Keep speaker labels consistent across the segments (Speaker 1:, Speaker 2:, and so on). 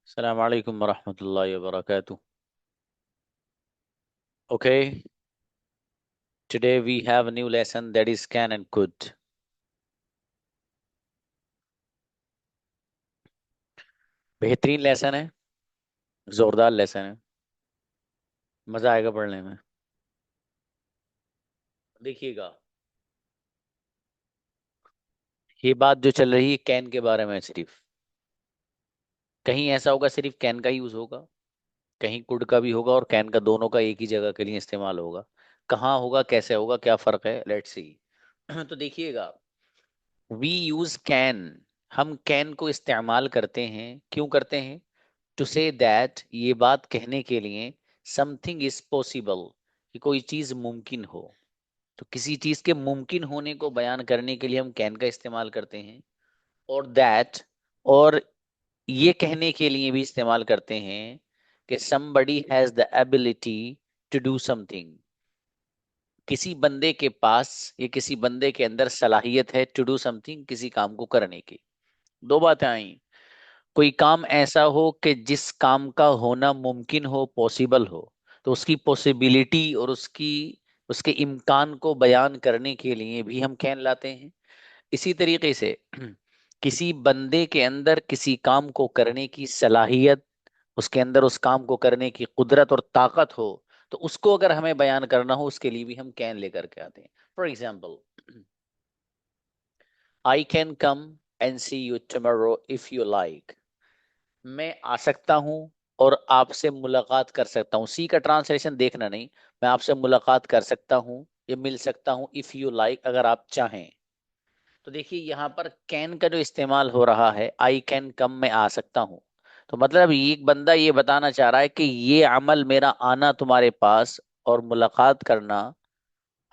Speaker 1: Assalamu alaikum warahmatullahi wabarakatuh. Okay, today we have a new lesson that is can and could. बेहतरीन lesson है, जोरदार lesson है, मजा आएगा पढ़ने में। देखिएगा, ये बात जो चल रही है कैन के बारे में सिर्फ, कहीं ऐसा होगा सिर्फ कैन का यूज होगा, कहीं कुड का भी होगा और कैन का दोनों का एक ही जगह के लिए इस्तेमाल होगा। कहाँ होगा, कैसे होगा, क्या फर्क है, लेट्स सी। तो देखिएगा, वी यूज कैन, हम कैन को इस्तेमाल करते हैं। क्यों करते हैं? टू से दैट, ये बात कहने के लिए, समथिंग इज पॉसिबल, कि कोई चीज मुमकिन हो। तो किसी चीज के मुमकिन होने को बयान करने के लिए हम कैन का इस्तेमाल करते हैं। और दैट, और ये कहने के लिए भी इस्तेमाल करते हैं कि somebody has the ability to do something, किसी बंदे के पास या किसी बंदे के अंदर सलाहियत है टू डू समथिंग, किसी काम को करने की। दो बातें आई, कोई काम ऐसा हो कि जिस काम का होना मुमकिन हो, पॉसिबल हो, तो उसकी पॉसिबिलिटी और उसके इम्कान को बयान करने के लिए भी हम कैन लाते हैं। इसी तरीके से किसी बंदे के अंदर किसी काम को करने की सलाहियत, उसके अंदर उस काम को करने की कुदरत और ताकत हो, तो उसको अगर हमें बयान करना हो, उसके लिए भी हम कैन लेकर के आते हैं। For example, I can come and see you tomorrow if you like. मैं आ सकता हूं और आपसे मुलाकात कर सकता हूँ। सी का ट्रांसलेशन देखना नहीं, मैं आपसे मुलाकात कर सकता हूँ या मिल सकता हूँ, इफ यू लाइक, अगर आप चाहें। तो देखिए यहाँ पर कैन का जो इस्तेमाल हो रहा है, आई कैन कम, मैं आ सकता हूँ। तो मतलब ये एक बंदा ये बताना चाह रहा है कि ये अमल, मेरा आना तुम्हारे पास और मुलाकात करना,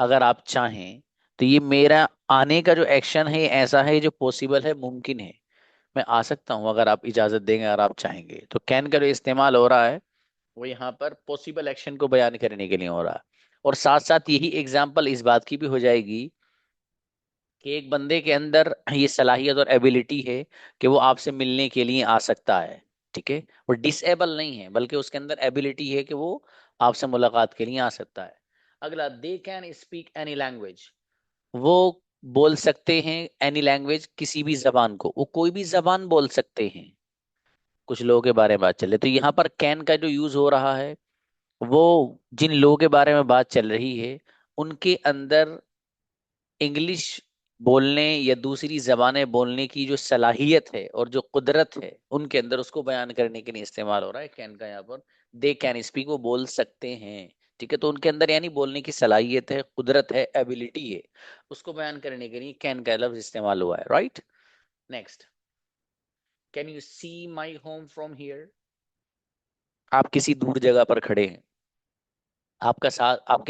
Speaker 1: अगर आप चाहें, तो ये मेरा आने का जो एक्शन है, ये ऐसा है जो पॉसिबल है, मुमकिन है। मैं आ सकता हूँ अगर आप इजाजत देंगे, अगर आप चाहेंगे। तो कैन का जो इस्तेमाल हो रहा है, वो यहाँ पर पॉसिबल एक्शन को बयान करने के लिए हो रहा है। और साथ साथ यही एग्जाम्पल इस बात की भी हो जाएगी कि एक बंदे के अंदर ये सलाहियत और एबिलिटी है कि वो आपसे मिलने के लिए आ सकता है। ठीक है, वो डिसेबल नहीं है, बल्कि उसके अंदर एबिलिटी है कि वो आपसे मुलाकात के लिए आ सकता है। अगला, they can speak any language, वो बोल सकते हैं एनी लैंग्वेज, किसी भी जबान को, वो कोई भी जबान बोल सकते हैं। कुछ लोगों के बारे में बात चले तो यहाँ पर कैन का जो यूज हो रहा है, वो जिन लोगों के बारे में बात चल रही है, उनके अंदर इंग्लिश बोलने या दूसरी जबानें बोलने की जो सलाहियत है और जो कुदरत है उनके अंदर, उसको बयान करने के लिए इस्तेमाल हो रहा है कैन का यहाँ पर। दे कैन स्पीक, वो बोल सकते हैं। ठीक है, तो उनके अंदर यानी बोलने की सलाहियत है, कुदरत है, एबिलिटी है, उसको बयान करने के लिए कैन का लफ्ज इस्तेमाल हुआ है। Right, next, can you see my home from here. आप किसी दूर जगह पर खड़े हैं, आपके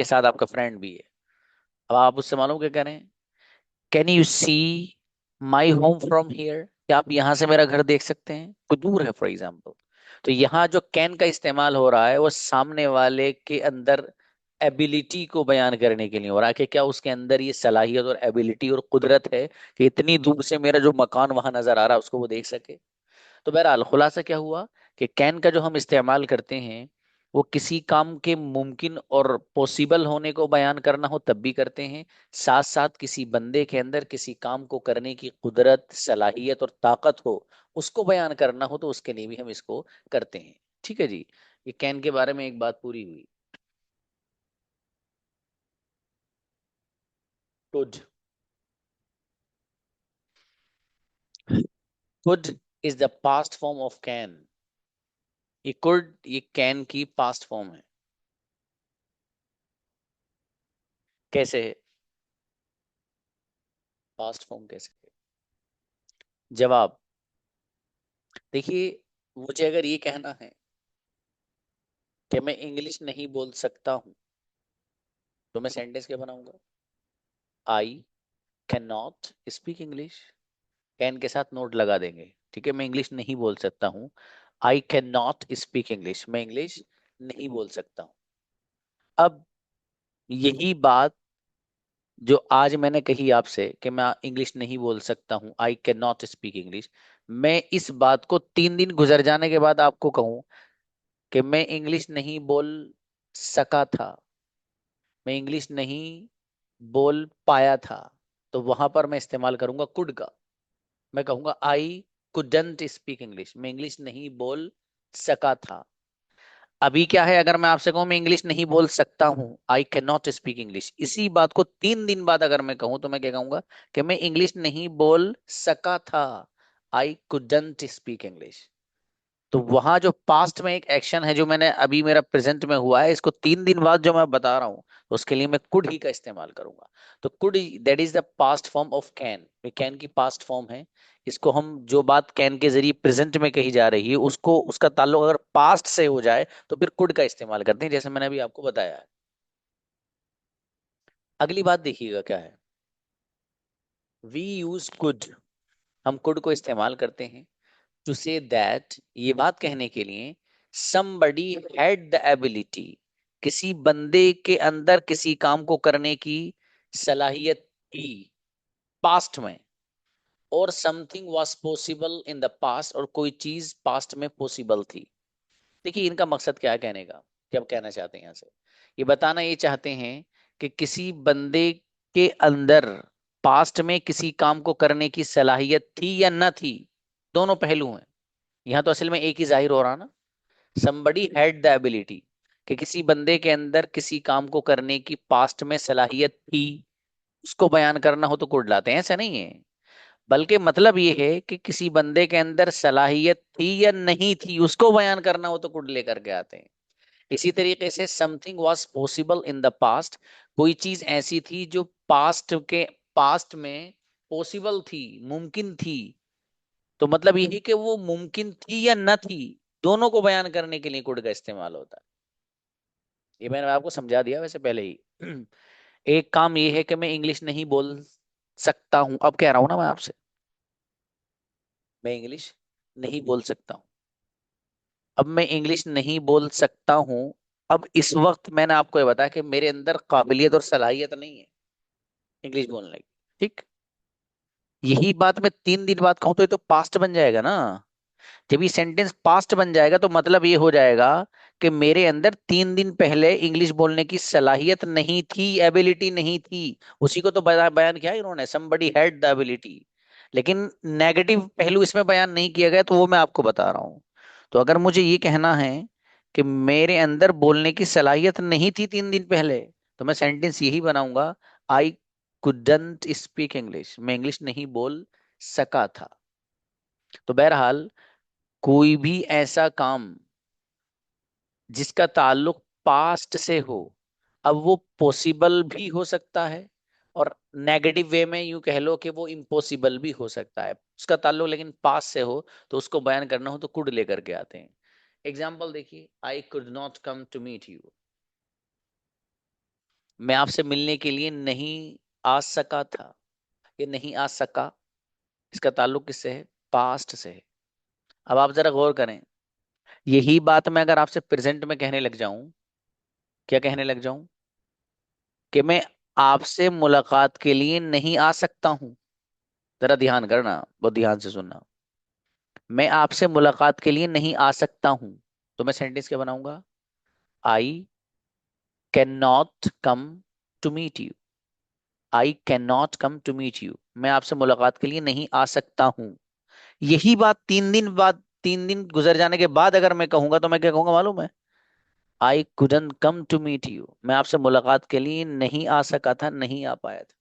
Speaker 1: साथ आपका फ्रेंड भी है। अब आप उससे मालूम क्या कह रहे हैं? Can you see my home from here, क्या आप यहाँ से मेरा घर देख सकते हैं? कोई दूर है फॉर एग्जाम्पल। तो यहाँ जो कैन का इस्तेमाल हो रहा है, वो सामने वाले के अंदर एबिलिटी को बयान करने के लिए हो रहा है कि क्या उसके अंदर ये सलाहियत और एबिलिटी और कुदरत है कि इतनी दूर से मेरा जो मकान वहां नजर आ रहा है, उसको वो देख सके। तो बहरहाल खुलासा क्या हुआ कि कैन का जो हम इस्तेमाल करते हैं, वो किसी काम के मुमकिन और पॉसिबल होने को बयान करना हो तब भी करते हैं, साथ साथ किसी बंदे के अंदर किसी काम को करने की कुदरत, सलाहियत और ताकत हो, उसको बयान करना हो, तो उसके लिए भी हम इसको करते हैं। ठीक है जी, ये कैन के बारे में एक बात पूरी हुई। Could, could is the past form of can. ये कुड, ये कैन की पास्ट फॉर्म है। कैसे? पास्ट फॉर्म कैसे? जवाब, देखिए, मुझे अगर ये कहना है कि मैं इंग्लिश नहीं बोल सकता हूं, तो मैं सेंटेंस क्या बनाऊंगा? I can not speak English, can के साथ नोट लगा देंगे। ठीक है, मैं इंग्लिश नहीं बोल सकता हूँ। आई कैन नॉट स्पीक इंग्लिश, मैं इंग्लिश नहीं बोल सकता हूँ। अब यही बात जो आज मैंने कही आपसे कि मैं इंग्लिश नहीं बोल सकता हूं, आई कैन नॉट स्पीक इंग्लिश, मैं इस बात को 3 दिन गुजर जाने के बाद आपको कहूं कि मैं इंग्लिश नहीं बोल सका था, मैं इंग्लिश नहीं बोल पाया था, तो वहां पर मैं इस्तेमाल करूंगा कुड का। मैं कहूंगा आई कुडंट स्पीक इंग्लिश, मैं इंग्लिश नहीं बोल सका था। अभी क्या है, अगर मैं आपसे कहूं मैं इंग्लिश नहीं बोल सकता हूं, आई कैन नॉट स्पीक इंग्लिश, इसी बात को 3 दिन बाद अगर मैं कहूं तो मैं क्या कहूंगा कि मैं इंग्लिश नहीं बोल सका था, आई कुडंट स्पीक इंग्लिश। तो वहां जो पास्ट में एक एक्शन है जो मैंने अभी मेरा प्रेजेंट में हुआ है, इसको 3 दिन बाद जो मैं बता रहा हूं, तो उसके लिए मैं कुड ही का इस्तेमाल करूंगा। तो could, that is the past form of can, can की पास्ट फॉर्म है। इसको हम जो बात कैन के जरिए प्रेजेंट में कही जा रही है, उसको उसका ताल्लुक अगर पास्ट से हो जाए तो फिर कुड का इस्तेमाल करते हैं, जैसे मैंने अभी आपको बताया है। अगली बात देखिएगा क्या है, वी यूज कुड, हम कुड को इस्तेमाल करते हैं टू से दैट, ये बात कहने के लिए somebody had the ability, किसी बंदे के अंदर किसी काम को करने की सलाहियत थी पास्ट में, और something was possible in the past, और कोई चीज पास्ट में पॉसिबल थी। देखिए इनका मकसद क्या है कहने का, क्या कहना चाहते हैं यहाँ से, ये बताना ये चाहते हैं कि किसी बंदे के अंदर पास्ट में किसी काम को करने की सलाहियत थी या न थी, दोनों पहलू हैं। यहाँ तो असल में एक ही जाहिर हो रहा ना, somebody had the ability, कि किसी बंदे के अंदर किसी काम को करने की पास्ट में सलाहियत थी, उसको बयान करना हो तो कुड लाते हैं, ऐसा नहीं है। बल्कि मतलब ये है कि किसी बंदे के अंदर सलाहियत थी या नहीं थी, उसको बयान करना हो तो कुड लेकर के आते हैं। इसी तरीके से something was possible in the past, कोई चीज ऐसी थी जो पास्ट में पॉसिबल थी, मुमकिन थी, तो मतलब ये है कि वो मुमकिन थी या न थी, दोनों को बयान करने के लिए कुड का इस्तेमाल होता है। ये मैंने आपको समझा दिया वैसे पहले ही। एक काम ये है कि मैं इंग्लिश नहीं बोल सकता हूं, अब कह रहा हूं ना मैं आपसे, मैं इंग्लिश नहीं बोल सकता हूं। अब मैं इंग्लिश नहीं बोल सकता हूं, अब इस वक्त मैंने आपको ये बताया कि मेरे अंदर काबिलियत और सलाहियत नहीं है इंग्लिश बोलने की, ठीक। यही बात मैं 3 दिन बाद कहूं तो ये तो पास्ट बन जाएगा ना। जब ये सेंटेंस पास्ट बन जाएगा तो मतलब ये हो जाएगा कि मेरे अंदर 3 दिन पहले इंग्लिश बोलने की सलाहियत नहीं थी, एबिलिटी नहीं थी। उसी को तो बयान किया है इन्होंने, somebody had the ability, लेकिन नेगेटिव पहलू इसमें बयान नहीं किया गया, तो वो मैं आपको बता रहा हूं। तो अगर मुझे ये कहना है कि मेरे अंदर बोलने की सलाहियत नहीं थी 3 दिन पहले, तो मैं सेंटेंस यही बनाऊंगा, आई कुडंट स्पीक इंग्लिश, मैं इंग्लिश नहीं बोल सका था। तो बहरहाल कोई भी ऐसा काम जिसका ताल्लुक पास्ट से हो, अब वो पॉसिबल भी हो सकता है, और नेगेटिव वे में यूं कह लो कि वो इम्पॉसिबल भी हो सकता है, उसका ताल्लुक लेकिन पास्ट से हो, तो उसको बयान करना हो तो कुड लेकर के आते हैं। एग्जाम्पल देखिए, I could not come to meet you, मैं आपसे मिलने के लिए नहीं आ सका था, ये नहीं आ सका, इसका ताल्लुक किससे है, पास्ट से है। अब आप जरा गौर करें, यही बात मैं अगर आपसे प्रेजेंट में कहने लग जाऊं, क्या कहने लग जाऊं, कि मैं आपसे मुलाकात के लिए नहीं आ सकता हूं, जरा ध्यान करना, बहुत ध्यान से सुनना, मैं आपसे मुलाकात के लिए नहीं आ सकता हूं, तो मैं सेंटेंस क्या बनाऊंगा, I can not come to meet you, I can not come to meet you, मैं आपसे मुलाकात के लिए नहीं आ सकता हूं। यही बात 3 दिन बाद, 3 दिन गुजर जाने के बाद अगर मैं कहूंगा तो मैं क्या कहूंगा मालूम है, I couldn't come to meet you, मैं आपसे मुलाकात के लिए नहीं आ सका था, नहीं आ पाया था।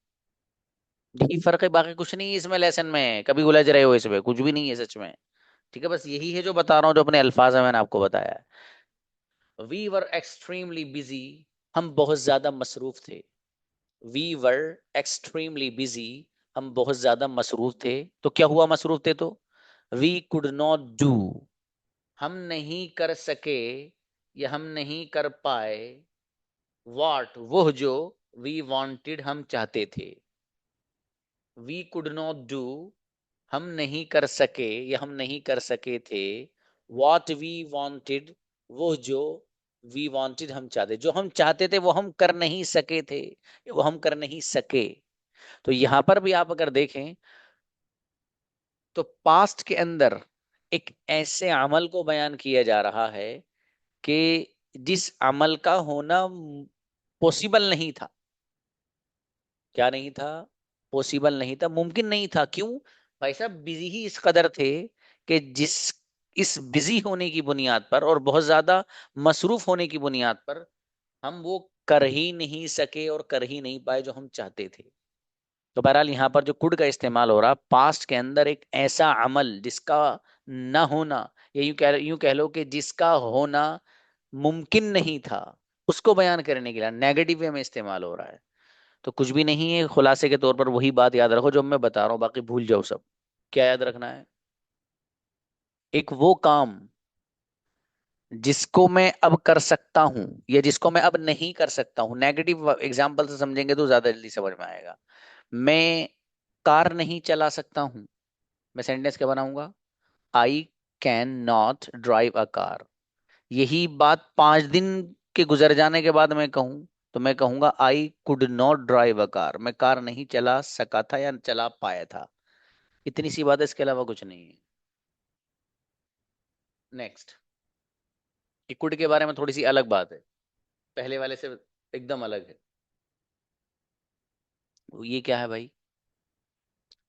Speaker 1: यही फर्क है, बाकी कुछ नहीं है इसमें, लेसन में कभी उलझ रहे हो इसमें, कुछ भी नहीं है सच में। ठीक है, बस यही है जो बता रहा हूँ, जो अपने अल्फाज में मैंने आपको बताया है। वी वर एक्सट्रीमली बिजी, हम बहुत ज्यादा मसरूफ थे। वी वर एक्सट्रीमली बिजी, हम बहुत ज्यादा मसरूफ थे। तो क्या हुआ मसरूफ थे तो, वी कुड नॉट डू, हम नहीं कर सके या हम नहीं कर पाए, वॉट वो जो, वी वांटेड हम चाहते थे। वी कुड नॉट डू, हम नहीं कर सके या हम नहीं कर सके थे, वॉट वी वांटेड वो जो वी वांटेड, हम चाहते, जो हम चाहते थे वो हम कर नहीं सके थे, वो हम कर नहीं सके। तो यहां पर भी आप अगर देखें तो पास्ट के अंदर एक ऐसे अमल को बयान किया जा रहा है कि जिस अमल का होना पॉसिबल नहीं था। क्या नहीं था? पॉसिबल नहीं था, मुमकिन नहीं था। क्यों? भाई साहब बिजी ही इस कदर थे कि जिस इस बिजी होने की बुनियाद पर और बहुत ज्यादा मसरूफ होने की बुनियाद पर हम वो कर ही नहीं सके और कर ही नहीं पाए जो हम चाहते थे। तो बहरहाल यहाँ पर जो कुड का इस्तेमाल हो रहा, पास्ट के अंदर एक ऐसा अमल जिसका न होना, या यूं कह लो कि जिसका होना मुमकिन नहीं था, उसको बयान करने के लिए नेगेटिव वे में इस्तेमाल हो रहा है। तो कुछ भी नहीं है, खुलासे के तौर पर वही बात याद रखो जो मैं बता रहा हूँ, बाकी भूल जाओ सब। क्या याद रखना है? एक वो काम जिसको मैं अब कर सकता हूं या जिसको मैं अब नहीं कर सकता हूं। नेगेटिव एग्जाम्पल से समझेंगे तो ज्यादा जल्दी समझ में आएगा। मैं कार नहीं चला सकता हूं, मैं सेंटेंस क्या बनाऊंगा? I can not drive a car. यही बात 5 दिन के गुजर जाने के बाद मैं कहूं तो मैं कहूंगा आई could not drive a car, मैं कार नहीं चला सका था या चला पाया था। इतनी सी बात है, इसके अलावा कुछ नहीं है। नेक्स्ट, इक्विटी के बारे में थोड़ी सी अलग बात है, पहले वाले से एकदम अलग है। ये क्या है भाई?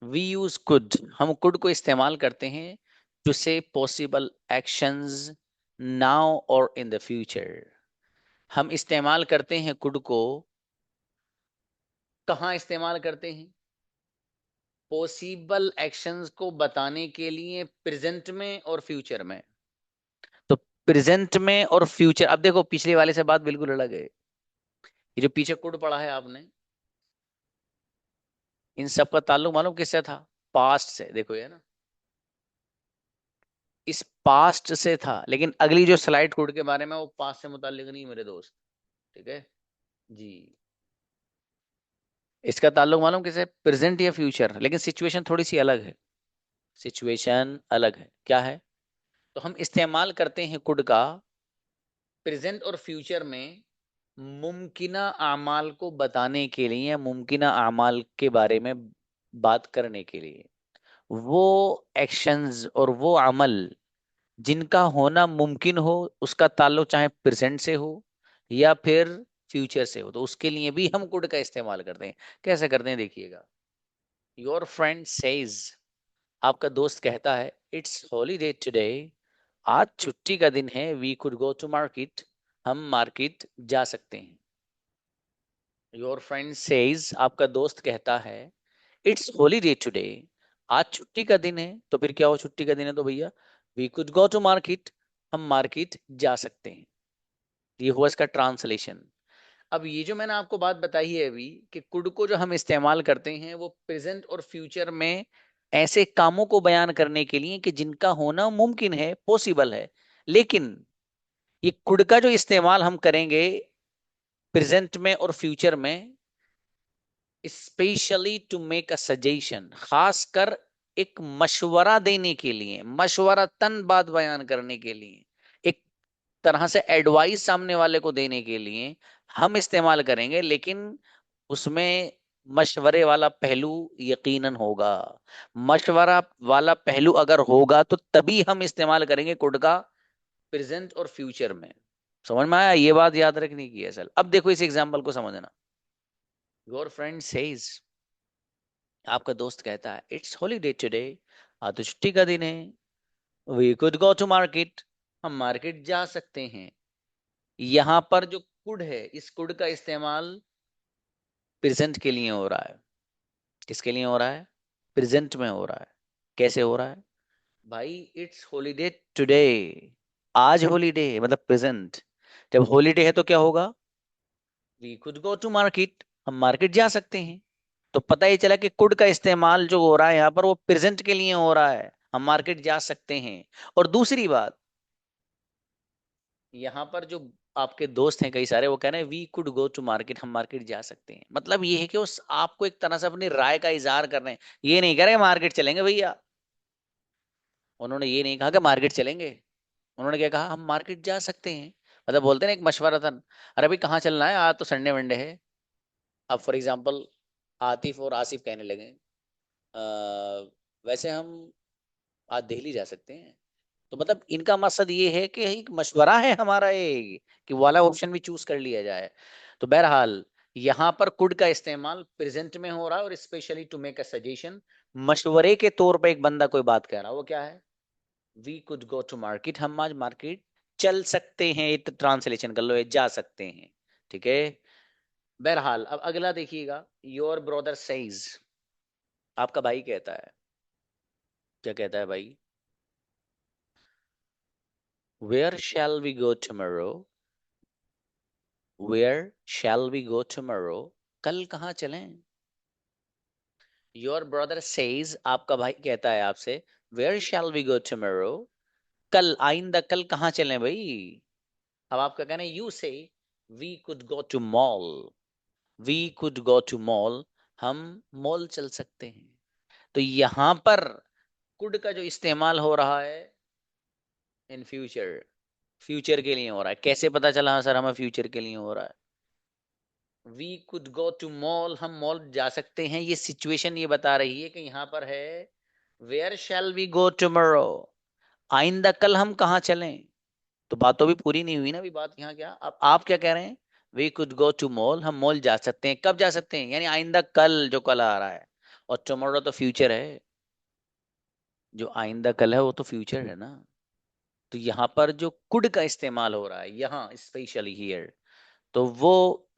Speaker 1: वी यूज कुड, हम कुड को इस्तेमाल करते हैं to say possible actions now और इन द फ्यूचर। हम इस्तेमाल करते हैं कुड को, कहाँ इस्तेमाल करते हैं? पॉसिबल एक्शंस को बताने के लिए प्रेजेंट में और फ्यूचर में। तो प्रेजेंट में और फ्यूचर, अब देखो पिछले वाले से बात बिल्कुल अलग है। ये जो पीछे कुड पढ़ा है आपने, इन सब का ताल्लुक मालूम किससे था? पास्ट से। देखो ये ना, इस पास्ट से था, लेकिन अगली जो स्लाइड कोड के बारे में वो पास्ट से मुताल्लिक नहीं मेरे दोस्त। ठीक है जी। इसका ताल्लुक मालूम किसे? प्रेजेंट या फ्यूचर, लेकिन सिचुएशन थोड़ी सी अलग है। सिचुएशन अलग है, क्या है? तो हम इस्तेमाल करते हैं कुड का प्रेजेंट और फ्यूचर में मुमकिना आमाल को बताने के लिए या मुमकिना आमाल के बारे में बात करने के लिए। वो एक्शंस और वो अमल जिनका होना मुमकिन हो, उसका ताल्लुक चाहे प्रेजेंट से हो या फिर फ्यूचर से हो, तो उसके लिए भी हम कुड का इस्तेमाल करते हैं। कैसे करते हैं देखिएगा। योर फ्रेंड सेज, आपका दोस्त कहता है, इट्स हॉलीडे टुडे, आज छुट्टी का दिन है, we could go to market, हम मार्केट जा सकते हैं। योर फ्रेंड सेज, आपका दोस्त कहता है, इट्स हॉलीडे टुडे, आज छुट्टी का दिन है। तो फिर क्या हो? छुट्टी का दिन है तो भैया we could go to market, हम मार्केट जा सकते हैं। ये हुआ इसका ट्रांसलेशन। अब ये जो मैंने आपको बात बताई है अभी कि कुड को जो हम इस्तेमाल करते हैं वो प्रेजेंट और फ्यूचर में ऐसे कामों को बयान करने के लिए कि जिनका होना मुमकिन है, पॉसिबल है। लेकिन ये कुड का जो इस्तेमाल हम करेंगे प्रेजेंट में और फ्यूचर में, specially to make a suggestion, खासकर एक मशवरा देने के लिए, मशवरा तन बात बयान करने के लिए, एक तरह से एडवाइस सामने वाले को देने के लिए हम इस्तेमाल करेंगे। लेकिन उसमें मशवरे वाला पहलू यकीनन होगा। मशवरा वाला पहलू अगर होगा तो तभी हम इस्तेमाल करेंगे कुड का प्रेजेंट और फ्यूचर में। समझ में आया? ये बात याद रखने की है असल। अब देखो इस एग्जांपल को समझना। योर फ्रेंड सेज, आपका दोस्त कहता है, इट्स हॉलीडे टुडे, आज तो छुट्टी का दिन है, we could go to market, हम मार्केट जा सकते हैं। यहां पर जो कुड है, इस कुड का इस्तेमाल प्रेजेंट के लिए हो रहा है। किसके लिए हो रहा है? प्रेजेंट में हो रहा है। कैसे हो रहा है भाई? इट्स हॉलीडे टुडे, आज हॉलीडे मतलब प्रेजेंट। जब हॉलीडे है तो क्या होगा? We could go to market, हम मार्केट जा सकते हैं। तो पता ही चला कि कुड का इस्तेमाल जो हो रहा है यहाँ पर वो प्रेजेंट के लिए हो रहा है, हम मार्केट जा सकते हैं। और दूसरी बात, यहाँ पर जो आपके दोस्त हैं कई सारे, वो कह रहे हैं we could go to market, हम मार्केट जा सकते हैं। मतलब ये है कि उस आपको एक तरह से अपनी राय का इजहार कर रहे हैं। ये नहीं कह रहे मार्केट चलेंगे भैया, उन्होंने ये नहीं कहा कि मार्केट चलेंगे, उन्होंने क्या कहा? हम मार्केट जा सकते हैं। मतलब बोलते हैं ना एक मशवरा था, अरे भाई कहाँ चलना है, आज तो संडे वनडे है। अब फॉर एग्जाम्पल आतिफ और आसिफ कहने लगे वैसे हम आज दिल्ली जा सकते हैं। तो मतलब इनका मकसद ये है कि एक मशवरा है हमारा ये, कि वो वाला ऑप्शन भी चूज कर लिया जाए। तो बहरहाल यहाँ पर कुड का इस्तेमाल प्रेजेंट में हो रहा है, और specially to make a suggestion, मशवरे के तौर पे एक बंदा कोई बात कह रहा है, वो क्या है, we could go to market, हम आज मार्केट चल सकते हैं, ये ट्रांसलेशन कर लो, ये जा सकते हैं। ठीक है। बहरहाल अब अगला देखिएगा, योर ब्रदर सेज, आपका भाई कहता है, क्या कहता है भाई, where shall we go tomorrow, where shall we go tomorrow, कल कहाँ चलें। योर ब्रदर सेज, आपका भाई कहता है आपसे, where shall we go tomorrow, कल आइंदा कल कहाँ चलें भाई। अब आपका कहना है, you say we could go to mall, we could go to mall, हम मॉल चल सकते हैं। तो यहां पर कुड का जो इस्तेमाल हो रहा है इन फ्यूचर, फ्यूचर के लिए हो रहा है। कैसे पता चला, हाँ सर हमें फ्यूचर के लिए हो रहा है। We could go to mall, हम मॉल जा सकते हैं, ये सिचुएशन ये बता रही है कि यहाँ पर है where shall we go tomorrow, आइंदा कल हम कहाँ चलें। तो बात तो भी पूरी नहीं हुई ना, अभी बात यहाँ क्या, अब आप क्या कह रहे हैं, we could go to mall, हम मॉल जा सकते हैं, कब जा सकते हैं, यानी आइंदा कल, जो कल आ रहा है, और टुमारो तो फ्यूचर है, जो आइंदा कल है वो तो फ्यूचर है ना। तो यहाँ पर जो कुड का इस्तेमाल हो रहा है यहाँ स्पेशली हियर, तो वो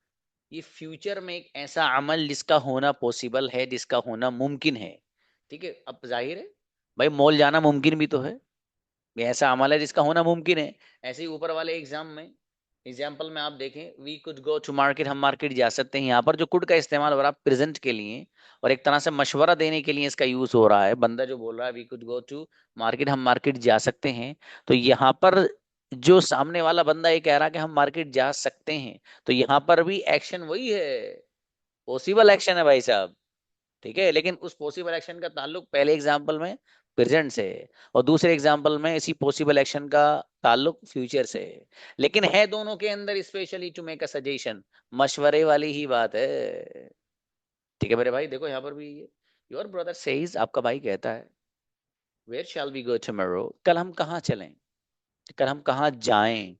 Speaker 1: ये फ्यूचर में एक ऐसा अमल जिसका होना पॉसिबल है, जिसका होना मुमकिन है। ठीक है, अब जाहिर है भाई मॉल जाना मुमकिन भी तो है, ये ऐसा अमल है जिसका होना मुमकिन है। ऐसे ही ऊपर वाले एग्जाम्पल में आप देखें, we could go to market, हम मार्केट जा सकते हैं, यहाँ पर जो कुड का इस्तेमाल हो रहा है प्रेजेंट के लिए, और एक तरह से मशवरा देने के लिए इसका यूज हो रहा है। बंदा जो बोल रहा है we could go to market, हम मार्केट जा सकते हैं, तो यहाँ पर जो सामने वाला बंदा ये कह रहा है कि हम मार्केट जा सकते हैं, तो यहाँ पर भी एक्शन वही है, पॉसिबल एक्शन है भाई साहब। ठीक है, लेकिन उस पॉसिबल एक्शन का ताल्लुक पहले एग्जाम्पल में प्रेजेंट से है, और दूसरे एग्जाम्पल में इसी पॉसिबल एक्शन का ताल्लुक फ्यूचर से है, लेकिन है दोनों के अंदर specially to make a suggestion, मशवरे वाली ही बात है। ठीक है मेरे भाई, देखो यहाँ पर भी योर ब्रदर सेज, आपका भाई कहता है, where shall we go tomorrow, कल हम कहाँ चलें, कल हम कहाँ जाएं।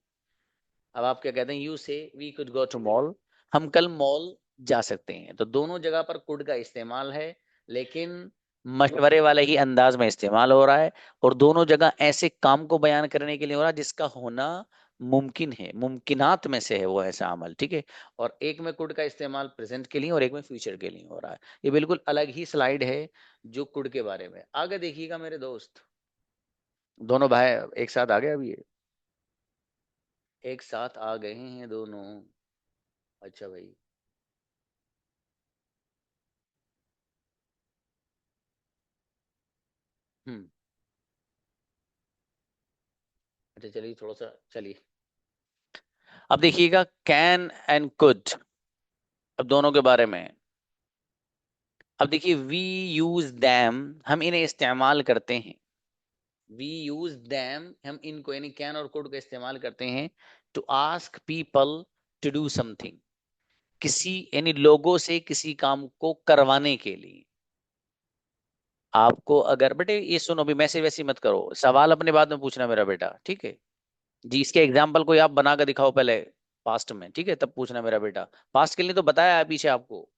Speaker 1: अब आप क्या कहते हैं, you say we could go to mall, हम कल मॉल जा सकते हैं। तो दोनों जगह पर कुड का इस्तेमाल है, लेकिन मशवरे वाले ही अंदाज में इस्तेमाल हो रहा है, और दोनों जगह ऐसे काम को बयान करने के लिए हो रहा है जिसका होना मुमकिन है, मुमकिनात में से है वो ऐसा अमल। ठीक है, और एक में कुड का इस्तेमाल प्रेजेंट के लिए और एक में फ्यूचर के लिए हो रहा है। ये बिल्कुल अलग ही स्लाइड है जो कुड के बारे में। आगे देखिएगा मेरे दोस्त, दोनों भाई एक साथ आ गए, अभी ये एक साथ आ गए हैं दोनों। अच्छा भाई, हम्म, अच्छा चलिए थोड़ा सा चलिए, अब देखिएगा कैन एंड कुड, अब दोनों के बारे में। अब देखिए, वी यूज दैम, हम इन्हें इस्तेमाल करते हैं, वी यूज दैम, हम इनको यानी कैन और कुड का इस्तेमाल करते हैं, to ask people to do something, किसी यानी लोगों से किसी काम को करवाने के लिए। आपको अगर बेटे ये सुनो, भी मैसे वैसे मत करो, सवाल अपने बाद में पूछना मेरा बेटा, ठीक है जी। इसके एग्जाम्पल कोई आप बना कर दिखाओ पहले, पास्ट में, ठीक है, तब पूछना मेरा बेटा। पास्ट के लिए तो बताया है पीछे आपको।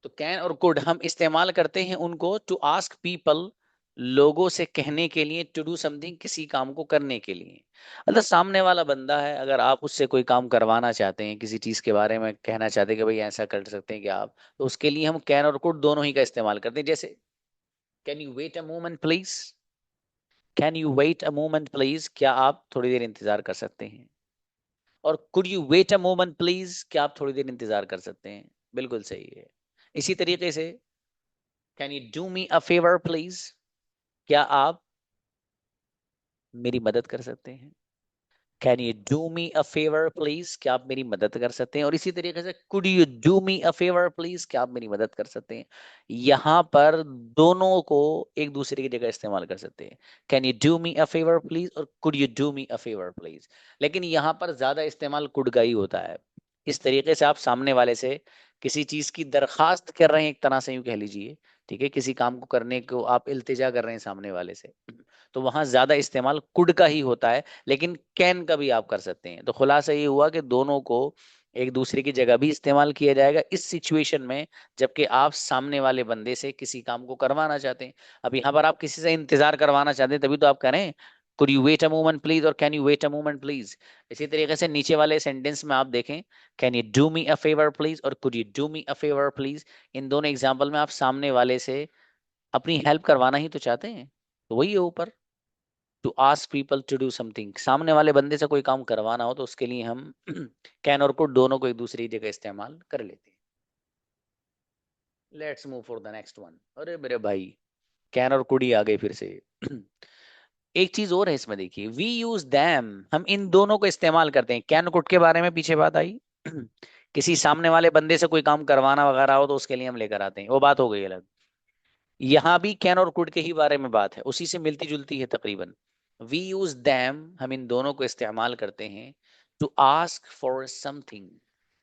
Speaker 1: तो कैन और कुड हम इस्तेमाल करते हैं उनको टू आस्क पीपल, लोगों से कहने के लिए, टू डू समथिंग, किसी काम को करने के लिए। मतलब सामने वाला बंदा है, अगर आप उससे कोई काम करवाना चाहते हैं, किसी चीज के बारे में कहना चाहते हैं कि भाई ऐसा कर सकते हैं क्या आप, तो उसके लिए हम कैन और कुड दोनों ही का इस्तेमाल करते हैं। जैसे can you wait a moment please, can you wait a moment please, क्या आप थोड़ी देर इंतजार कर सकते हैं। और could you wait a moment please, क्या आप थोड़ी देर इंतजार कर सकते हैं। बिल्कुल सही है। इसी तरीके से can you do me a favour please, क्या आप मेरी मदद कर सकते हैं। Can you do me a favour please, क्या आप मेरी मदद कर सकते हैं। और इसी तरीके से could you do me a favour please, क्या आप मेरी मदद कर सकते हैं। यहाँ पर दोनों को एक दूसरे की जगह इस्तेमाल कर सकते हैं। Can you do me a favour please और could you do me a favour please. लेकिन यहाँ पर ज्यादा इस्तेमाल कुड का ही होता है। इस तरीके से आप सामने वाले से किसी चीज की दरखास्त कर रहे हैं, एक तरह से यूं कह लीजिए, ठीक है, किसी काम को करने को आप इल्तिजा कर रहे हैं सामने वाले से, तो वहां ज्यादा इस्तेमाल कुड का ही होता है। लेकिन कैन का भी आप कर सकते हैं। तो खुलासा ये हुआ कि दोनों को एक दूसरे की जगह भी इस्तेमाल किया जाएगा इस सिचुएशन में, जबकि आप सामने वाले बंदे से किसी काम को करवाना चाहते हैं। अब यहाँ पर आप किसी से इंतजार करवाना चाहते हैं, तभी तो आप करें could you wait a moment please और can you wait a moment please. इसी तरीके से नीचे वाले सेंटेंस में आप देखें, can you do me a favour please और could you do me a favour please. इन दोनों एग्जाम्पल में आप सामने वाले से अपनी हेल्प करवाना ही तो चाहते हैं। तो वही है ऊपर, to ask people to do something, सामने वाले बंदे से कोई काम करवाना हो तो उसके लिए हम कैन और कुड दोनों को एक दूसरी जगह इस्तेमाल कर लेते हैं। Let's move for the next one. अरे मेरे भाई, कैन और कुड ही आ गए फिर से। एक चीज और है इसमें, देखिए, वी यूज दैम, हम इन दोनों को इस्तेमाल करते हैं। कैन कुड के बारे में पीछे बात आई। किसी सामने वाले बंदे से कोई काम करवाना वगैरह हो तो उसके लिए हम लेकर आते हैं, वो बात हो गई अलग। यहाँ भी कैन और कुड के ही बारे में बात है, उसी से मिलती जुलती है तकरीबन। वी यूज दैम, हम इन दोनों को इस्तेमाल करते हैं, टू आस्क फॉर समथिंग,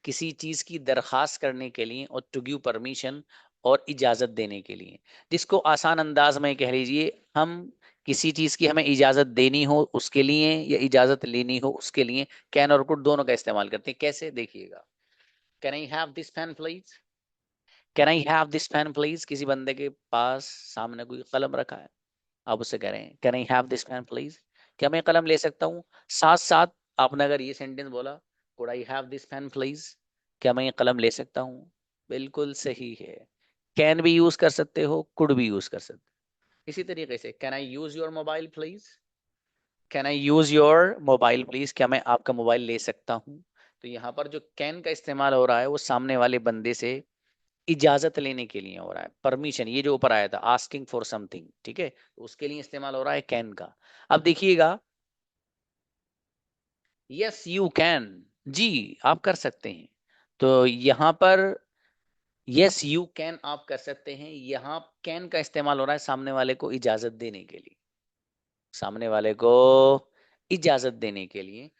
Speaker 1: किसी चीज की दरखास्त करने के लिए, और टू गिव परमिशन, और इजाजत देने के लिए। जिसको आसान अंदाज में कह लीजिए, हम किसी चीज की हमें इजाजत देनी हो उसके लिए, या इजाजत लेनी हो उसके लिए, कैन और कुड दोनों का इस्तेमाल करते हैं। कैसे, देखिएगा, can I have this pen please, can I have this pen please. किसी बंदे के पास सामने कोई कलम रखा है, आप उससे कह रहे हैं can I have this pen please, क्या मैं कलम ले सकता हूँ। साथ साथ आपने अगर ये सेंटेंस बोला, could I have this pen please, क्या मैं ये कलम ले सकता हूँ, बिल्कुल सही है। कैन भी यूज कर सकते हो, कुड भी यूज कर सकते हो। इसी तरीके से can I use your mobile please, can I use your mobile please, क्या मैं आपका मोबाइल ले सकता हूँ। तो यहाँ पर जो कैन का इस्तेमाल हो रहा है वो सामने वाले बंदे से इजाजत लेने के लिए हो रहा है, परमिशन, ये जो ऊपर आया था आस्किंग फॉर समथिंग, ठीक है, तो उसके लिए इस्तेमाल हो रहा है कैन का। अब देखिएगा, यस यू कैन, जी आप कर सकते हैं। तो यहाँ पर यस यू कैन आप कर सकते हैं, यहाँ कैन का इस्तेमाल हो रहा है सामने वाले को इजाजत देने के लिए, सामने वाले को इजाजत देने के लिए।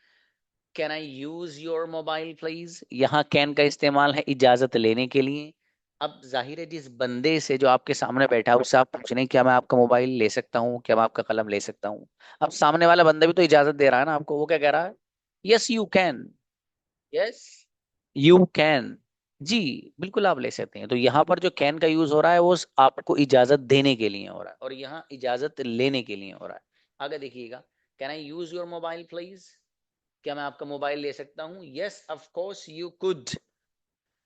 Speaker 1: Can I use your mobile please, यहाँ कैन का इस्तेमाल है इजाजत लेने के लिए। अब जाहिर है, जिस बंदे से जो आपके सामने बैठा है उससे आप पूछ रहे हैं क्या मैं आपका मोबाइल ले सकता हूँ, क्या मैं आपका कलम ले सकता हूँ। अब सामने वाला बंदा भी तो इजाजत दे रहा है ना आपको, वो क्या कह रहा है, yes you can, yes you can, जी बिल्कुल आप ले सकते हैं। तो यहाँ पर जो कैन का यूज हो रहा है वो आपको इजाजत देने के लिए हो रहा है, और यहाँ इजाजत लेने के लिए हो रहा है। आगे देखिएगा, can I use your mobile please, क्या मैं आपका मोबाइल ले सकता हूँ, yes of course you could,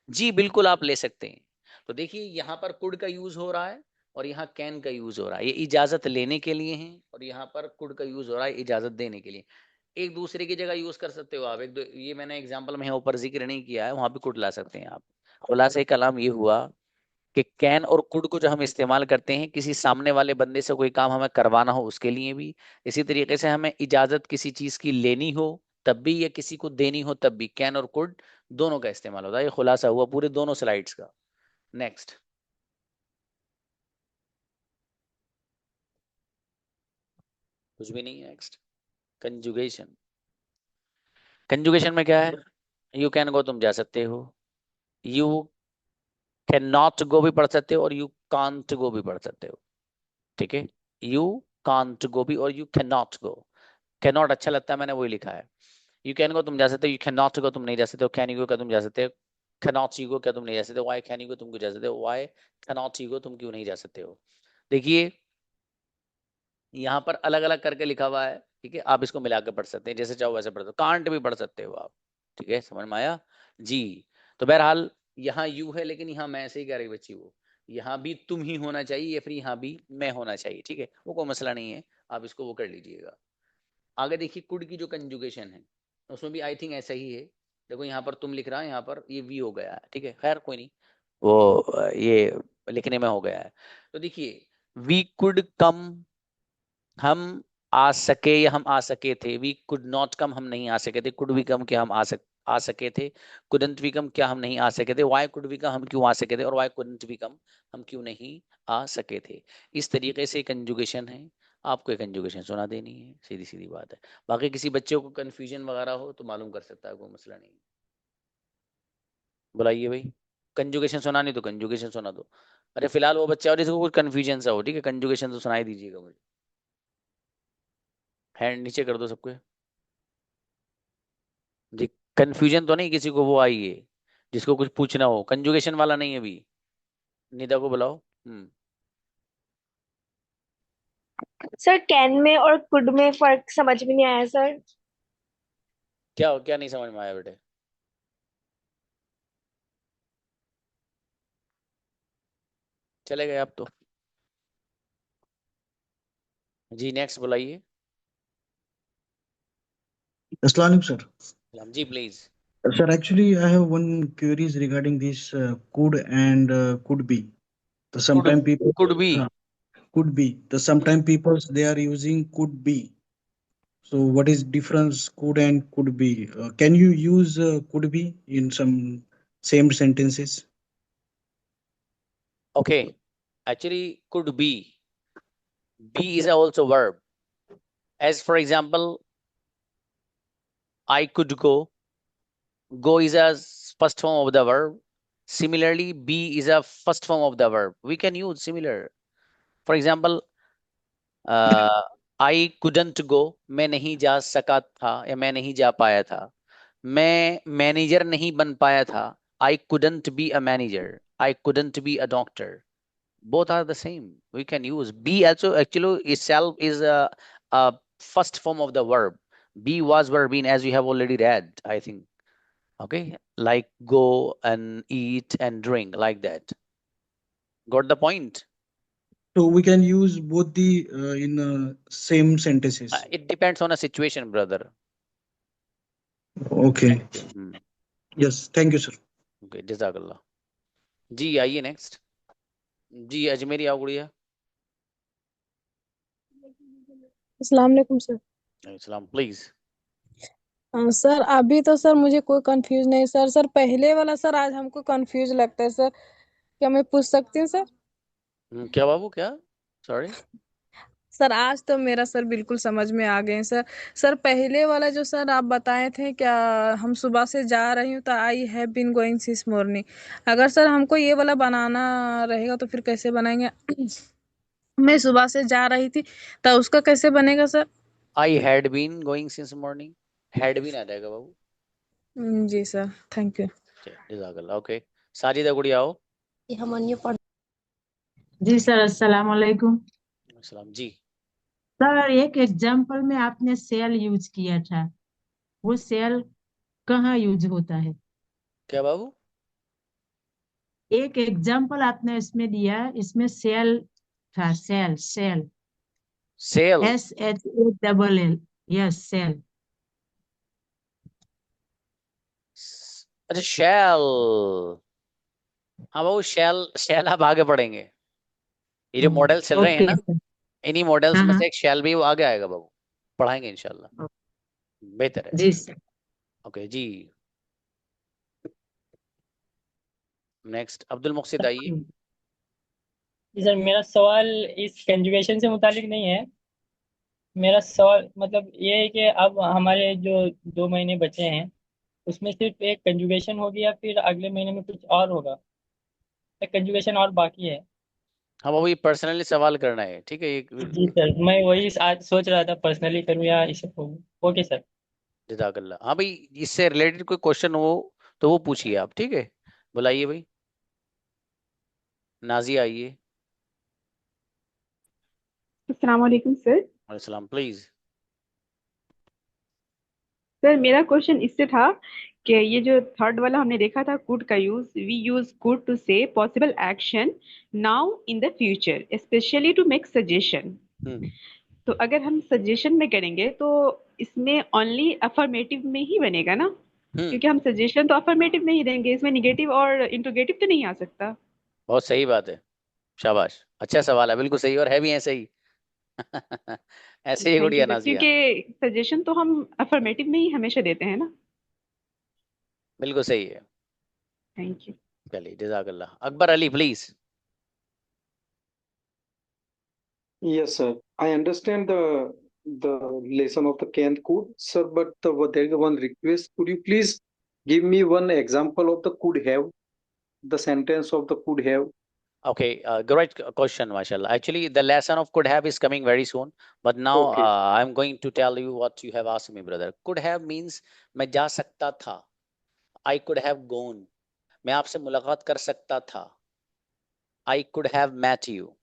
Speaker 1: जी बिल्कुल आप ले सकते हैं। तो देखिए यहाँ पर कुड का यूज हो रहा है और यहाँ कैन का यूज हो रहा है, ये इजाजत लेने के लिए है, और यहाँ पर कुड का यूज हो रहा है इजाजत देने के लिए। एक दूसरे की जगह यूज कर सकते हो आप, एक दो, ये मैंने एग्जांपल में यहाँ ऊपर जिक्र नहीं किया है, वहां भी कुड ला सकते हैं आप। खुलासा कलाम ये हुआ कि कैन और कुड को जो हम इस्तेमाल करते हैं किसी सामने वाले बंदे से कोई काम हमें करवाना हो उसके लिए भी, इसी तरीके से हमें इजाजत किसी चीज की लेनी हो तब भी, या किसी को देनी हो तब भी, कैन और कुड दोनों का इस्तेमाल होता है। ये खुलासा हुआ पूरे दोनों स्लाइड्स का। नेक्स्ट, कुछ भी नहीं है नेक्स्ट। कंजुगेशन, कंजुगेशन में क्या है, यू कैन गो तुम जा सकते हो, यू कैन नॉट गो भी पढ़ सकते हो, और यू कांट गो भी पढ़ सकते हो, ठीक है। यू कांट गो भी, और you can not go. Can not अच्छा लगता है, मैंने वही लिखा है। यू कैन गो तुम जा सकते हो, यू कैन नॉट गो तुम नहीं जा सकते हो, कैन यू गो क्या तुम जा सकते हो, कैन नॉट यू गो क्या तुम नहीं जा सकते हो, वाई कैन यू गो तुम क्यों जा सकते हो, why can not you go तुम क्यों नहीं जा सकते हो। देखिए यहाँ पर अलग अलग करके लिखा हुआ है, ठीक है, आप इसको मिलाकर पढ़ सकते हैं, जैसे चाहो वैसे पढ़ सकते हो, कांट भी पढ़ सकते हो आप, ठीक है, समझ में आया जी। तो बहरहाल यहाँ यू है, लेकिन यहाँ मैं से ही कह रही बच्ची, वो यहाँ भी तुम ही होना चाहिए या फिर यहाँ भी मैं होना चाहिए, ठीक है, वो कोई मसला नहीं है, आप इसको वो कर लीजिएगा। आगे देखिए, कुड की जो कंजुगेशन है उसमें भी आई थिंक ऐसा ही है। देखो यहाँ पर तुम लिख रहा है, यहाँ पर ये वी हो गया है, ठीक है, खैर कोई नहीं, वो ये लिखने में हो गया है। तो देखिए, वी कुड कम, हम आ सके या हम आ सके थे, वी कुड नॉट कम, हम नहीं आ सके थे, कुड वी कम, क्या हम आ सके थे, कुडंट वी कम, क्या हम नहीं आ सके थे, वाई कुड वी कम, हम क्यों आ सके थे, और वाई कुडंट वी कम, हम क्यों नहीं आ सके थे। इस तरीके से कंजुगेशन है। आपको एक कंजुगेशन सुना देनी है, सीधी सीधी बात है। बाकी किसी बच्चे को कंफ्यूजन वगैरह हो तो मालूम कर सकता है, कोई मसला नहीं। बुलाइए भाई। कंजुगेशन सुनानी तो कंजुगेशन सुना दो। अरे फिलहाल वो बच्चा और इसको कुछ कंफ्यूजन सा हो, ठीक है, कंजुगेशन तो सुनाई दीजिएगा मुझे। हैंड नीचे कर दो सबके। जी। कंफ्यूजन तो नहीं किसी को, वो आई है जिसको कुछ पूछना हो, कंजुगेशन वाला नहीं है अभी। निदा को बुलाओ।
Speaker 2: सर कैन में और कुड में फर्क समझ में नहीं आया सर।
Speaker 1: क्या नहीं समझ में आया बेटे? चले गए आप तो। जी नेक्स्ट बुलाइए।
Speaker 3: Assalamualaikum, sir.
Speaker 1: सलाम जी please.
Speaker 3: Sir, actually, I have one queries regarding this could and could be. The
Speaker 1: could
Speaker 3: sometime people
Speaker 1: could be.
Speaker 3: could be. The sometime people they are using could be. So, what is difference could and could be? Can you use could be in some same sentences?
Speaker 1: Okay, actually could be is also verb, as for example I could go is a first form of the verb. Similarly, be is a first form of the verb. We can use similar. For example, I couldn't go, मैं नहीं जा सका था या मैं नहीं जा पाया था। मैं मैनेजर नहीं बन पाया था, I couldn't be a manager, I couldn't be a doctor. Both are the same. We can use be also, actually itself is a first form of the verb. Be was verb in, as we have already read, I think. Okay, like go and eat and drink, like that. Got the point?
Speaker 3: So, we can use both the in same sentences.
Speaker 1: It depends on a situation, brother.
Speaker 3: Okay.
Speaker 1: Hmm.
Speaker 3: Yes. Thank you, sir.
Speaker 1: Okay, jazakallah. जी आइए next. जी अजमेरी आओ गुड़िया।
Speaker 4: अस्सलाम वालेकुम sir.
Speaker 1: सलाम please.
Speaker 4: Sir अभी तो sir मुझे कोई कंफ्यूज नहीं सर। सर पहले वाला सर आज हमको कंफ्यूज लगता है सर, क्या मैं पूछ सकती हूँ सर?
Speaker 1: क्या बाबू क्या? सॉरी।
Speaker 4: सर आज तो मेरा सर बिल्कुल समझ में आ गए हैं सर। सर पहले वाला जो सर आप बताए थे, क्या हम सुबह से जा रही हूँ तो I have been going since morning, अगर सर हमको ये वाला बनाना रहेगा तो फिर कैसे बनाएंगे? मैं सुबह से जा रही थी तो उसका कैसे बनेगा sir?
Speaker 1: I had been going since morning, had been आ जाएगा बाबू।
Speaker 4: जी सर, थैंक यू।
Speaker 1: जजाकल्ला। ओके, साजिदा गुड़िया आओ।
Speaker 2: ये हम अन्य पढ़।
Speaker 5: जी सर, अस्सलाम वालेकुम।
Speaker 1: सलाम जी।
Speaker 5: सर एक एग्जाम्पल में आपने सेल यूज किया था, वो सेल कहाँ यूज होता है?
Speaker 1: क्या बाबू?
Speaker 5: एक एग्जाम्पल आपने इसमें दिया, इसमें सेल था, shall shall,
Speaker 1: shall.
Speaker 5: SHALL, yes shall.
Speaker 1: अच्छा शैल। हाँ बाबू, शैल शैल आप आगे पढ़ेंगे। ये जो मॉडल चल रहे हैं
Speaker 5: ओके
Speaker 1: ना,
Speaker 5: सर।
Speaker 1: इन्हीं मॉडल्स
Speaker 5: हाँ
Speaker 1: में
Speaker 5: हाँ।
Speaker 1: से एक शैल भी वो आगे आएगा बाबू, पढ़ाएंगे इंशाल्लाह। बेहतर है।
Speaker 5: जी सर।
Speaker 1: ओके जी। नेक्स्ट अब्दुल मुक्सिद आइए।
Speaker 6: जी सर, मेरा सवाल इस कंजुगेशन से मुतालिक नहीं है। मेरा सवाल मतलब ये है कि अब हमारे जो 2 महीने बचे हैं उसमें सिर्फ एक कंजुगेशन होगी या फिर अगले महीने में कुछ और होगा? एक कंजुगेशन और बाकी है।
Speaker 1: हाँ बाबू, ये पर्सनली सवाल करना है, ठीक है
Speaker 6: जी
Speaker 1: ये।
Speaker 6: सर, मैं वही आज सोच रहा था पर्सनली करूँ या इसे करूँ। Okay sir.
Speaker 1: जजाकल्ला। हाँ भाई, इससे रिलेटेड कोई क्वेश्चन हो तो वो पूछिए आप, ठीक है। बुलाइए भाई। नाजी आइए।
Speaker 7: अस्सलाम वालेकुम सर।
Speaker 1: सलाम प्लीज।
Speaker 7: सर मेरा क्वेश्चन इससे था कि ये जो थर्ड वाला हमने देखा था कुड का use, we use could to say possible action now in the future especially to make suggestion.
Speaker 1: Hmm.
Speaker 7: तो अगर हम सजेशन में करेंगे तो इसमें ओनली अफर्मेटिव में ही बनेगा ना,
Speaker 1: हम्म।
Speaker 7: क्योंकि हम सजेशन तो अफर्मेटिव में ही देंगे, इसमें निगेटिव और इंट्रोगेटिव तो नहीं आ सकता।
Speaker 1: बहुत सही बात है। शाबाश, अच्छा सवाल है, बिल्कुल सही और है भी ऐसे ही। ऐसे ही
Speaker 7: थैंक
Speaker 1: गुड़िया
Speaker 7: यू सर,
Speaker 1: नाजिया,
Speaker 7: क्योंकि सजेशन तो हम अफर्मेटिव में ही हमेशा देते हैं ना।
Speaker 1: बिल्कुल सही है।
Speaker 7: Thank you.
Speaker 1: चलिए जजाकल्लाह। Akbar Ali please.
Speaker 8: Yes, sir. I understand the lesson of the canned good, sir, but there is one request. Could you please give me one example of the could have, the sentence of the could have?
Speaker 1: Okay, great question, mashallah. Actually, the lesson of could have is coming very soon, but now
Speaker 8: Okay.
Speaker 1: I'm going to tell you what you have asked me, brother. Could have means मैं जा सकता था. I could have gone. मैं आपसे मुलाकात कर सकता था. I could have met you.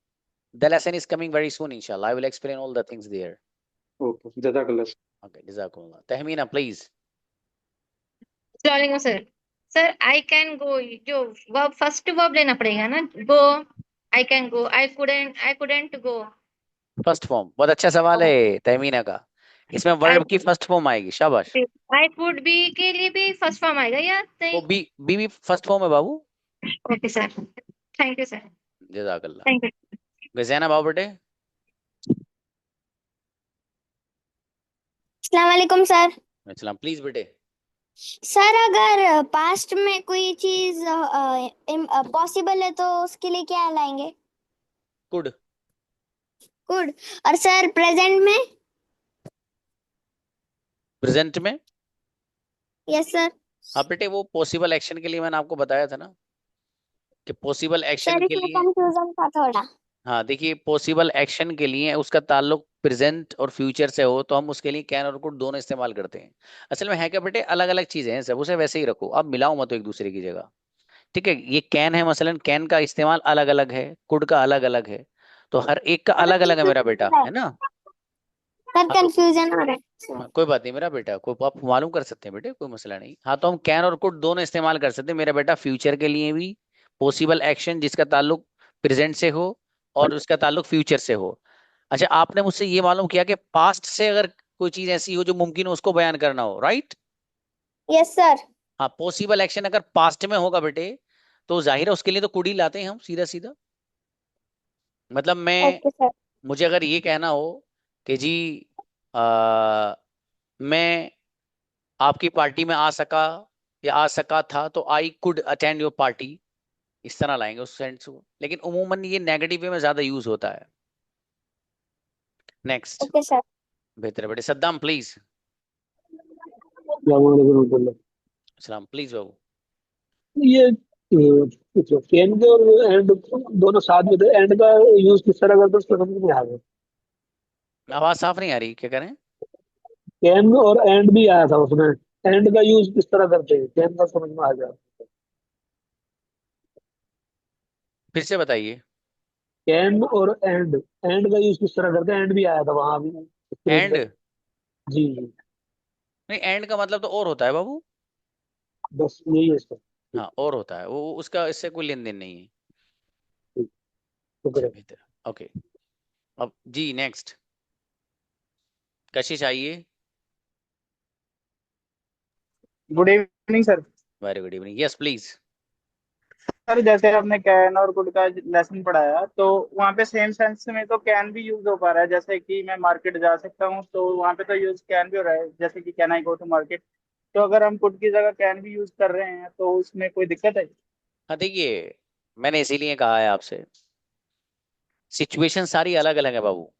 Speaker 1: The lesson is coming very soon, inshallah. I will explain all the things there.
Speaker 8: Okay. Jazakallah.
Speaker 1: Okay, jazakumullah. Tahmina, please.
Speaker 9: वालेकुम sir. Sir I can go, जो verb first verb लेना पड़ेगा ना, go. I can go, I couldn't go.
Speaker 1: First form, बहुत अच्छा सवाल है तहमीना का। इसमें
Speaker 9: आई
Speaker 1: वर्ब की फर्स्ट फॉर्म आएगी, शाबाश।
Speaker 9: आई कुड बी के लिए भी फर्स्ट फॉर्म आएगा या
Speaker 1: वो
Speaker 9: नहीं?
Speaker 1: बी भी फर्स्ट फॉर्म है बाबू।
Speaker 9: Okay sir, thank you sir.
Speaker 1: जजाकल्लाह।
Speaker 9: Thank you.
Speaker 1: गजैना बाबू बेटे।
Speaker 10: अस्सलाम वालेकुम सर।
Speaker 1: सलाम, प्लीज बेटे।
Speaker 10: सर अगर पास्ट में कोई चीज पॉसिबल है तो उसके लिए क्या लाएंगे?
Speaker 1: कुड।
Speaker 10: कुड। और सर प्रेजेंट में?
Speaker 1: प्रेजेंट में?
Speaker 10: Yes sir.
Speaker 1: हाँ बेटे, वो पॉसिबल एक्शन के लिए मैंने आपको बताया था ना कि पॉसिबल एक्शन
Speaker 10: सर
Speaker 1: के
Speaker 10: इसमें
Speaker 1: लिए।
Speaker 10: कंफ्यूजन था थोड़ा।
Speaker 1: हाँ देखिए, पॉसिबल एक्शन के लिए उसका ताल्लुक प्रेजेंट और फ्यूचर से हो तो हम उसके लिए कैन और कुड दोनों इस्तेमाल करते हैं। असल में है क्या बेटे, अलग अलग चीजें हैं सब, उसे वैसे ही रखो, अब मिलाओ मत एक दूसरे की जगह। ठीक है, ये कैन है मसलन, कैन का इस्तेमाल अलग अलग है, कुड का अलग अलग है, तो हर एक का अलग अलग है मेरा बेटा, है ना।
Speaker 10: सर
Speaker 1: हाँ तो
Speaker 10: कंफ्यूजन हो रहा है।
Speaker 1: हाँ, कोई बात नहीं मेरा बेटा, कोई आप मालूम कर सकते हैं बेटे, कोई मसला नहीं। हाँ तो हम कैन और कुड दोनों इस्तेमाल कर सकते हैं मेरा बेटा, फ्यूचर के लिए भी पॉसिबल एक्शन जिसका ताल्लुक प्रेजेंट से हो और उसका ताल्लुक फ्यूचर से हो। अच्छा, आपने मुझसे ये मालूम किया कि पास्ट से अगर कोई चीज ऐसी हो जो मुमकिन हो उसको बयान करना हो, राइट।
Speaker 10: Yes sir.
Speaker 1: हाँ, पॉसिबल एक्शन अगर पास्ट में होगा बेटे तो जाहिर है उसके लिए तो कुड ही लाते हैं हम, सीधा सीधा। मतलब
Speaker 10: ओके सर।
Speaker 1: मुझे अगर ये कहना हो कि जी मैं आपकी पार्टी में आ सका या आ सका था तो I could attend your party, इस तरह लाएंगे उस सेंस को, लेकिन उमूमन ये नेगेटिव वे में ज्यादा यूज होता है। नेक्स्ट।
Speaker 10: Okay sir.
Speaker 1: बेहतर है बेटे। सद्दाम प्लीज। सलाम प्लीज बाबू।
Speaker 11: ये कैन के और एंड दोनों साथ में थे, एंड का यूज किस तरह करते उसको समझ नहीं आ गया।
Speaker 1: आवाज साफ नहीं आ रही, क्या करें।
Speaker 11: कैन और एंड भी आया था उसमें, एंड का यूज किस तरह करते हैं, कैन का समझ में आ गया।
Speaker 1: फिर से बताइए।
Speaker 11: कैन और एंड का यूज किस तरह करते हैं, एंड भी आया था वहां भी स्क्रीन
Speaker 1: एंड
Speaker 11: पे। जी जी।
Speaker 1: नहीं, एंड का मतलब तो और होता है बाबू।
Speaker 11: बस यही है इसका।
Speaker 1: हाँ और होता है वो, उसका इससे कोई लेन देन नहीं है। अच्छा
Speaker 11: शुक्रिया।
Speaker 1: बेहतर, ओके। अब जी नेक्स्ट, कशिश आइए।
Speaker 12: Good evening sir.
Speaker 1: Very good evening, yes please.
Speaker 12: Sir जैसे आपने कैन और कुड का लेसन पढ़ाया तो वहाँ पे सेम सेंस में तो कैन भी यूज हो पा रहा है, जैसे कि मैं मार्केट जा सकता हूँ तो वहाँ पे तो यूज कैन भी हो रहा है, जैसे कि can I go to market. तो अगर हम कुड की जगह कैन भी यूज कर रहे हैं तो उसमें कोई दिक्कत है?
Speaker 1: हाँ देखिए, मैंने इसीलिए कहा है आपसे, सिचुएशन सारी अलग अलग है बाबू।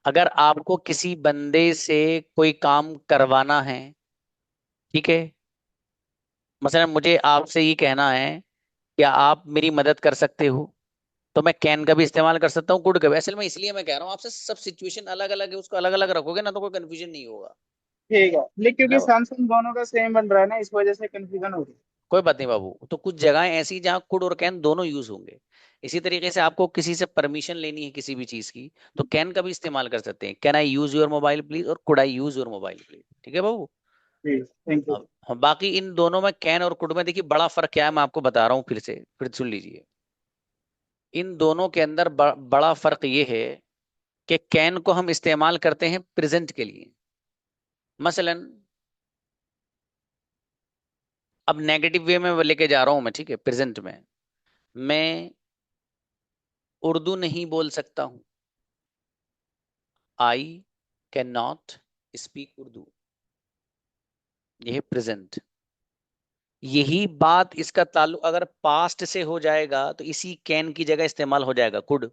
Speaker 1: अगर आपको किसी बंदे से कोई काम करवाना है, ठीक है, मसलन मुझे आपसे ये कहना है क्या आप मेरी मदद कर सकते हो, तो मैं कैन का भी इस्तेमाल कर सकता हूँ, कुड का भी। असल में इसलिए मैं कह रहा हूँ आपसे, सब सिचुएशन अलग अलग है, उसको अलग अलग रखोगे ना तो कोई कंफ्यूजन नहीं होगा।
Speaker 12: ठीक है, लेकिन
Speaker 1: है
Speaker 12: क्योंकि
Speaker 1: ना?
Speaker 12: सैमसंग दोनों का सेम बन रहा है ना, इस वजह से कंफ्यूजन हो रही है।
Speaker 1: कोई बात नहीं बाबू, तो कुछ जगहें ऐसी जहाँ कुड और कैन दोनों यूज होंगे। इसी तरीके से आपको किसी से परमिशन लेनी है किसी भी चीज की तो कैन का भी इस्तेमाल कर सकते हैं, can I use your mobile please, और could I use your mobile please. ठीक है बाबू।
Speaker 12: जी थैंक यू।
Speaker 1: अब बाकी इन दोनों में कैन और कुड में देखिए बड़ा फर्क क्या है, मैं आपको बता रहा हूँ फिर से, फिर सुन लीजिए। इन दोनों के अंदर बड़ा फर्क ये है कि कैन को हम इस्तेमाल करते हैं प्रेजेंट के लिए। मसलन अब नेगेटिव वे में लेके जा रहा हूं मैं, ठीक है, प्रेजेंट में मैं उर्दू नहीं बोल सकता हूं, आई कैन नॉट स्पीक उर्दू, यह प्रेजेंट। यही बात, इसका ताल्लुक अगर पास्ट से हो जाएगा तो इसी कैन की जगह इस्तेमाल हो जाएगा कुड।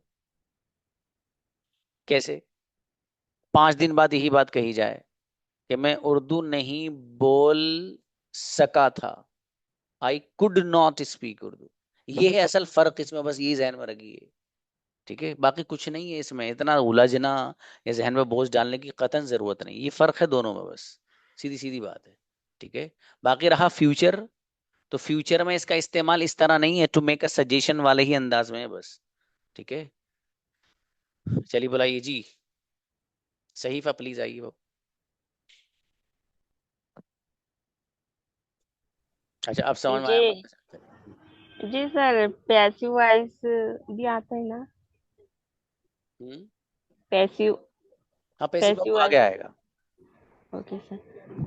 Speaker 1: कैसे? 5 दिन बाद यही बात कही जाए कि मैं उर्दू नहीं बोल सका था, आई कुड नॉट स्पीक उर्दू। ये है असल फर्क इसमें, बस ये जहन में रखिए, ठीक है? बाकी कुछ नहीं है इसमें, इतना उलझना या जहन में बोझ डालने की कतई जरूरत नहीं। ये फर्क है दोनों में, बस सीधी सीधी बात है, ठीक है? बाकी रहा फ्यूचर, तो फ्यूचर में इसका इस्तेमाल इस तरह नहीं है, टू मेक अ सजेशन वाले ही अंदाज में है बस, ठीक है? चलिए बुलाइए जी, सहीफा प्लीज आइए वो। अच्छा अब समझ में आया।
Speaker 7: जी जी सर, पैसिव वॉइस भी आता है ना? पैसिव
Speaker 1: हाँ पैसिव
Speaker 7: पैसिव
Speaker 1: आगे
Speaker 7: वॉइस।
Speaker 1: आएगा,
Speaker 7: ओके सर।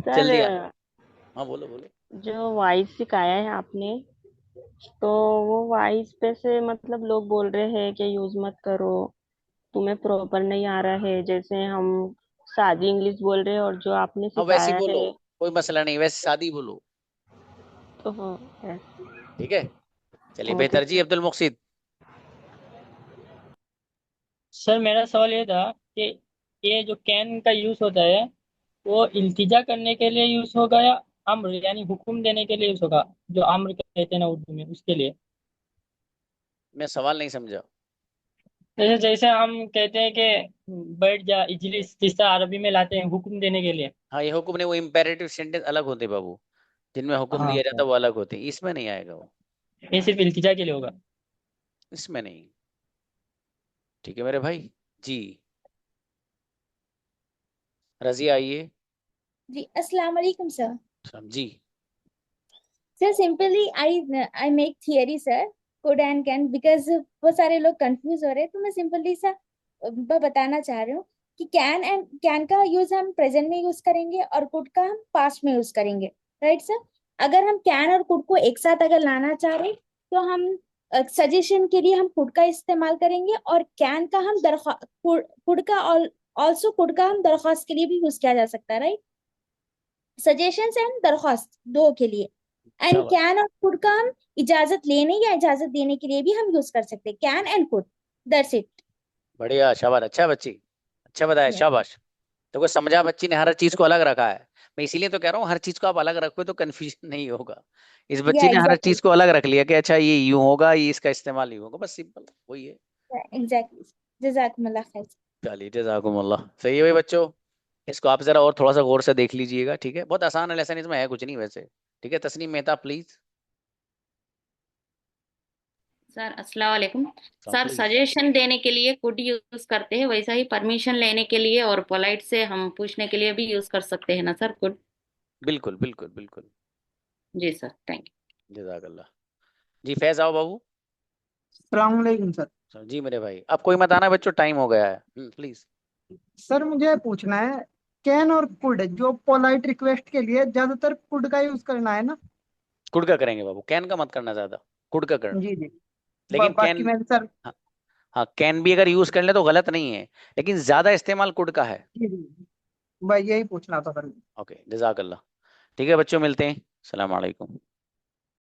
Speaker 1: जल्दी
Speaker 7: सर
Speaker 1: आएगा। हाँ बोलो बोलो।
Speaker 7: जो वॉइस सिखाया है आपने, तो वो वॉइस पे से मतलब लोग बोल रहे हैं कि यूज मत करो, तुम्हें प्रॉपर नहीं आ रहा है, जैसे हम सादी इंग्लिश बोल रहे हैं और जो आपने
Speaker 1: हाँ वैसे ही
Speaker 7: सिखाया
Speaker 1: बोलो,
Speaker 7: है
Speaker 1: कोई मसला नहीं, वैसे शादी बोलो,
Speaker 7: तो है।
Speaker 1: ठीक है? चलिए
Speaker 7: ओके
Speaker 1: बेहतर जी,
Speaker 7: सर।
Speaker 1: अब्दुल मुक्सिद।
Speaker 6: सर मेरा सवाल ये था कि ये जो कैन का यूज होता है वो इल्तिजा करने के लिए यूज होगा या अम्र यानी हुक्म देने के लिए यूज होगा, जो अम्र कहते हैं ना उर्दू में, उसके लिए?
Speaker 1: मैं सवाल नहीं समझा।
Speaker 6: जैसे जैसे हम कहते हैं कि बैठ जा इजलिस, जिस तरह अरबी में लाते हैं हुक्म देने के लिए।
Speaker 1: हाँ ये हुक्म नहीं, वो इम्पेरेटिव सेंटेंस अलग होते हैं बाबू, जिनमें हुक्म
Speaker 6: हाँ
Speaker 1: दिया जाता
Speaker 6: सर,
Speaker 1: है वो अलग होते हैं, इसमें नहीं आएगा वो,
Speaker 6: ये सिर्फ इल्तिजा के लिए होगा।
Speaker 1: इसमें नहीं, ठीक है मेरे भाई जी। रजिया आइए।
Speaker 13: जी अस्सलाम वालेकुम सर।
Speaker 1: समझी?
Speaker 13: Sir simply I make theory sir, could and can, because बहुत सारे लोग कंफ्यूज हो रहे हैं, तो मैं सिंपली सा बताना चाह रही हूँ कि कैन का यूज हम प्रेजेंट में यूज करेंगे और कुड का हम पास्ट में यूज करेंगे, राइट सर? अगर हम कैन और कुड को एक साथ अगर लाना चाह रहे तो हम सजेशन के लिए हम कुड का इस्तेमाल करेंगे, और कैन का हम कुड का ऑल्सो कुड का हम दरख्वास्त के लिए भी यूज किया जा सकता है, राइट? सजेशंस एंड दरख्वास्त दो के लिए। एंड
Speaker 1: शाबाश
Speaker 13: कैन और कुड का हम इजाजत लेने या इजाजत देने के लिए भी हम यूज कर सकते हैं, can and could, that's it.
Speaker 1: बढ़िया, शाबाश, अच्छा बच्ची, अच्छा बताया, शाबाश। तो कोई समझा, बच्ची ने हर चीज को अलग रखा है, मैं इसीलिए तो कह रहा हूँ हर चीज को आप अलग रखो तो कंफ्यूजन नहीं होगा। इस
Speaker 13: या
Speaker 1: बच्ची ने हर
Speaker 13: एग्जैक्टली,
Speaker 1: चीज को अलग रख लिया कि अच्छा ये यूं होगा, ये इसका इस्तेमाल यूं होगा, बस सिंपल वही है।
Speaker 13: एग्जैक्टली। जज़ाकुमुल्लाह खैर।
Speaker 1: चलिए जज़ाकुमुल्लाह, सही है भाई बच्चों, इसको आप जरा और थोड़ा सा गौर से देख लीजिएगा, ठीक है? बहुत आसान है लेसन, इसमें है कुछ नहीं वैसे, ठीक है? तस्नीम मेहता प्लीज।
Speaker 14: सर अस्सलाम वालेकुम। Sir
Speaker 1: please.
Speaker 14: सजेशन देने के लिए कुड यूज करते हैं, वैसा ही परमिशन लेने के लिए और पोलाइट से हम पूछने के लिए भी यूज कर सकते हैं ना सर कुड?
Speaker 1: बिल्कुल बिल्कुल बिल्कुल।
Speaker 14: जी सर, थैंक
Speaker 1: जज़ाकल्लाह। जी फैज आओ बाबू।
Speaker 12: अस्सलाम वालेकुम सर।
Speaker 1: जी मेरे भाई, अब कोई मत आना बच्चों, टाइम हो गया है, प्लीज।
Speaker 12: सर मुझे पूछना है, कैन और कुड जो पोलाइट रिक्वेस्ट के लिए ज्यादातर कुड का यूज करना है ना?
Speaker 1: कुड का करेंगे बाबू, कैन का मत करना ज्यादा, कुड का करना।
Speaker 12: जी जी।
Speaker 1: लेकिन
Speaker 12: बाकी
Speaker 1: कैन,
Speaker 12: मैं सर।
Speaker 1: हाँ, हाँ कैन भी अगर यूज कर ले तो गलत नहीं है, लेकिन ज्यादा इस्तेमाल कुड का है।
Speaker 12: जी जी, भाई यही पूछना था सर।
Speaker 1: ओके जज़ाकल्लाह। ठीक है बच्चों, मिलते हैं, सलाम अलैकुम।